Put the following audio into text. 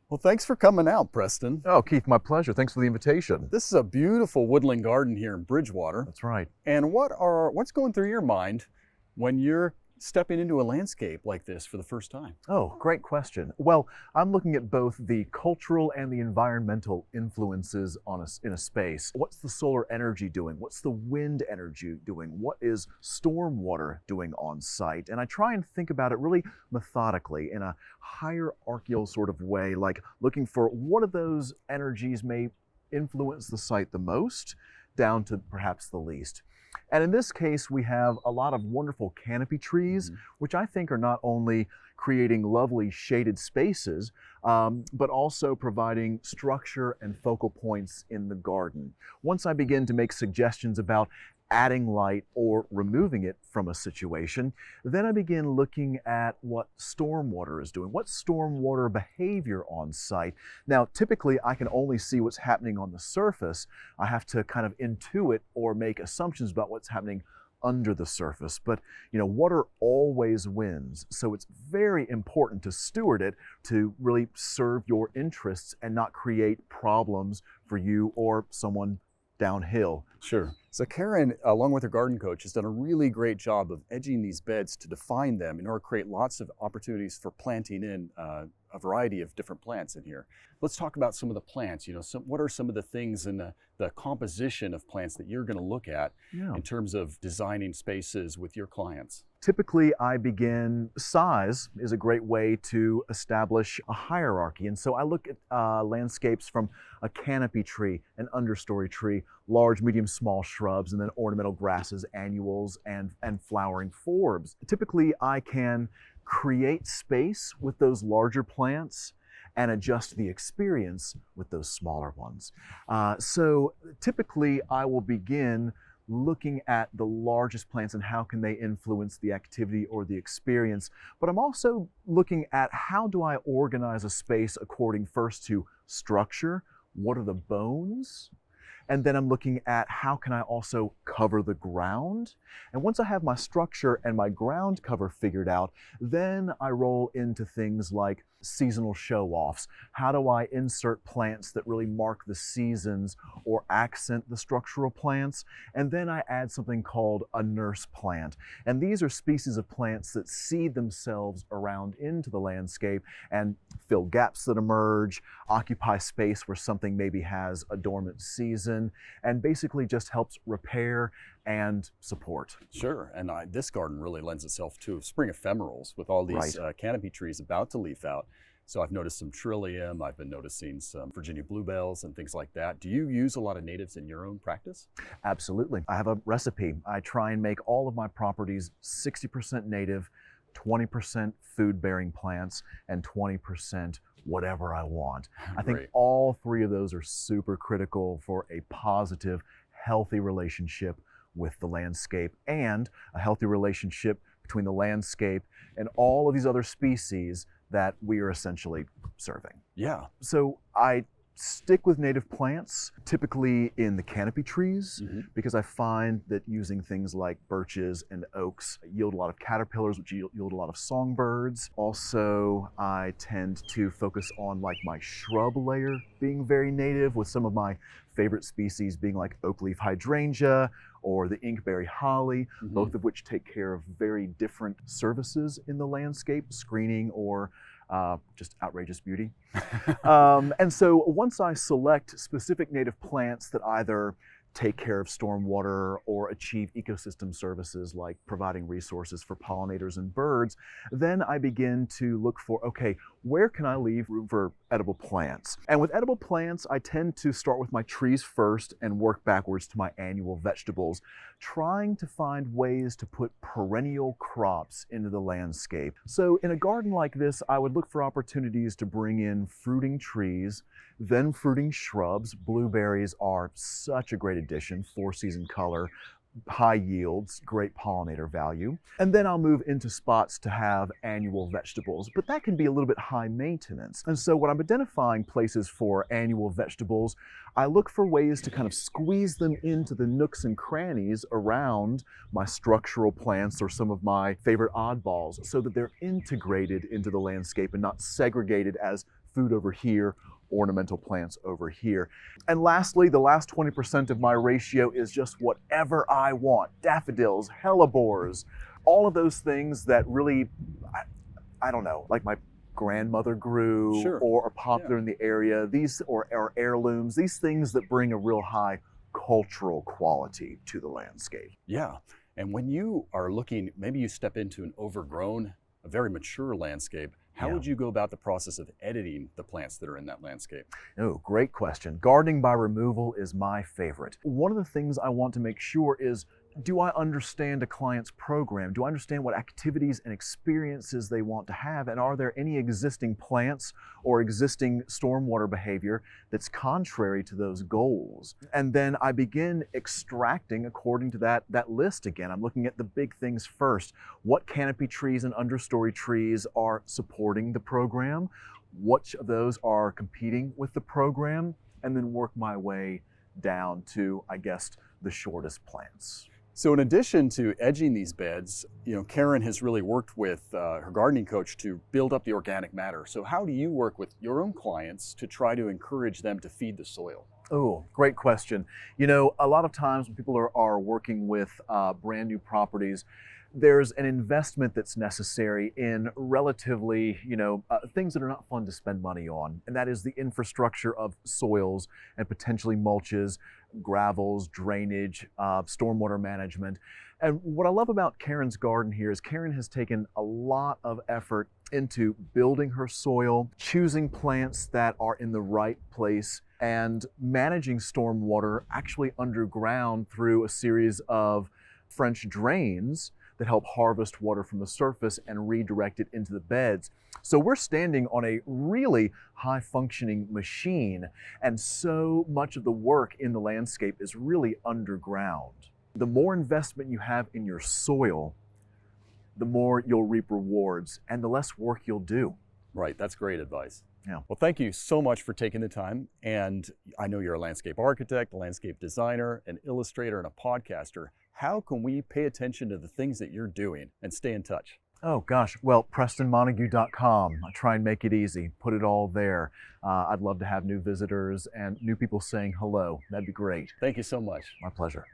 Well, thanks for coming out, Preston. Oh, Keith, my pleasure. Thanks for the invitation. This is a beautiful woodland garden here in Bridgewater. That's right. And what's going through your mind when you're stepping into a landscape like this for the first time? Oh, great question. Well, I'm looking at both the cultural and the environmental influences in a space. What's the solar energy doing? What's the wind energy doing? What is stormwater doing on site? And I try and think about it really methodically in a hierarchical sort of way, like looking for what of those energies may influence the site the most, down to perhaps the least. And in this case, we have a lot of wonderful canopy trees, which I think are not only creating lovely shaded spaces, but also providing structure and focal points in the garden. Once I begin to make suggestions about adding light or removing it from a situation, then I begin looking at what stormwater is doing, what stormwater behavior on site. Now, typically I can only see what's happening on the surface. I have to kind of intuit or make assumptions about what's happening under the surface. But water always wins. So it's very important to steward it to really serve your interests and not create problems for you or someone downhill. Sure. So Karen, along with her garden coach, has done a really great job of edging these beds to define them in order to create lots of opportunities for planting in a variety of different plants in here. Let's talk about some of the plants. What are some of the things in the composition of plants that you're going to look at in terms of designing spaces with your clients? Typically, I begin, size is a great way to establish a hierarchy. And so I look at landscapes from a canopy tree, an understory tree, large, medium, small shrubs, and then ornamental grasses, annuals, and flowering forbs. Typically, I can create space with those larger plants and adjust the experience with those smaller ones. So typically, I will begin looking at the largest plants and how can they influence the activity or the experience. But I'm also looking at how do I organize a space according first to structure, what are the bones? And then I'm looking at how can I also cover the ground? And once I have my structure and my ground cover figured out, then I roll into things like seasonal show-offs. How do I insert plants that really mark the seasons or accent the structural plants? And then I add something called a nurse plant. And these are species of plants that seed themselves around into the landscape and fill gaps that emerge, occupy space where something maybe has a dormant season, and basically just helps repair and support. Sure, and this garden really lends itself to spring ephemerals with all these canopy trees about to leaf out. So I've noticed some trillium, I've been noticing some Virginia bluebells and things like that. Do you use a lot of natives in your own practice? Absolutely. I have a recipe. I try and make all of my properties 60% native, 20% food-bearing plants, and 20% whatever I want. I think all three of those are super critical for a positive, healthy relationship with the landscape and a healthy relationship between the landscape and all of these other species that we are essentially serving. Yeah. So I stick with native plants, typically in the canopy trees, because I find that using things like birches and oaks yield a lot of caterpillars, which yield a lot of songbirds. Also, I tend to focus on like my shrub layer being very native, with some of my favorite species being like oak leaf hydrangea or the inkberry holly, both of which take care of very different services in the landscape, screening or just outrageous beauty. And so once I select specific native plants that either take care of stormwater or achieve ecosystem services like providing resources for pollinators and birds, then I begin to look for, okay, where can I leave room for edible plants? And with edible plants, I tend to start with my trees first and work backwards to my annual vegetables, trying to find ways to put perennial crops into the landscape. So in a garden like this, I would look for opportunities to bring in fruiting trees, then fruiting shrubs. Blueberries are such a great addition, 4-season color, high yields, great pollinator value. And then I'll move into spots to have annual vegetables, but that can be a little bit high maintenance. And so when I'm identifying places for annual vegetables, I look for ways to kind of squeeze them into the nooks and crannies around my structural plants or some of my favorite oddballs so that they're integrated into the landscape and not segregated as food over here, ornamental plants over here. And lastly, the last 20% of my ratio is just whatever I want. Daffodils, hellebores, all of those things that really, I don't know, like my grandmother grew Sure. or are popular in the area, these or heirlooms, these things that bring a real high cultural quality to the landscape. Yeah. And when you are looking, maybe you step into an overgrown, a very mature landscape, how Yeah. would you go about the process of editing the plants that are in that landscape? Oh, great question. Gardening by removal is my favorite. One of the things I want to make sure is, do I understand a client's program? Do I understand what activities and experiences they want to have? And are there any existing plants or existing stormwater behavior that's contrary to those goals? And then I begin extracting according to that list again. I'm looking at the big things first. What canopy trees and understory trees are supporting the program? Which of those are competing with the program? And then work my way down to, I guess, the shortest plants. So in addition to edging these beds, Karen has really worked with her gardening coach to build up the organic matter. So how do you work with your own clients to try to encourage them to feed the soil? Oh, great question. A lot of times when people are working with brand new properties, there's an investment that's necessary in relatively, things that are not fun to spend money on. And that is the infrastructure of soils and potentially mulches, gravels, drainage, stormwater management. And what I love about Karen's garden here is Karen has taken a lot of effort into building her soil, choosing plants that are in the right place, and managing stormwater actually underground through a series of French drains that help harvest water from the surface and redirect it into the beds. So we're standing on a really high functioning machine, and so much of the work in the landscape is really underground. The more investment you have in your soil, the more you'll reap rewards and the less work you'll do. Right, that's great advice. Yeah. Well, thank you so much for taking the time. And I know you're a landscape architect, a landscape designer, an illustrator, and a podcaster. How can we pay attention to the things that you're doing and stay in touch? Oh gosh, well, PrestonMontague.com. I try and make it easy, put it all there. I'd love to have new visitors and new people saying hello. That'd be great. Thank you so much. My pleasure.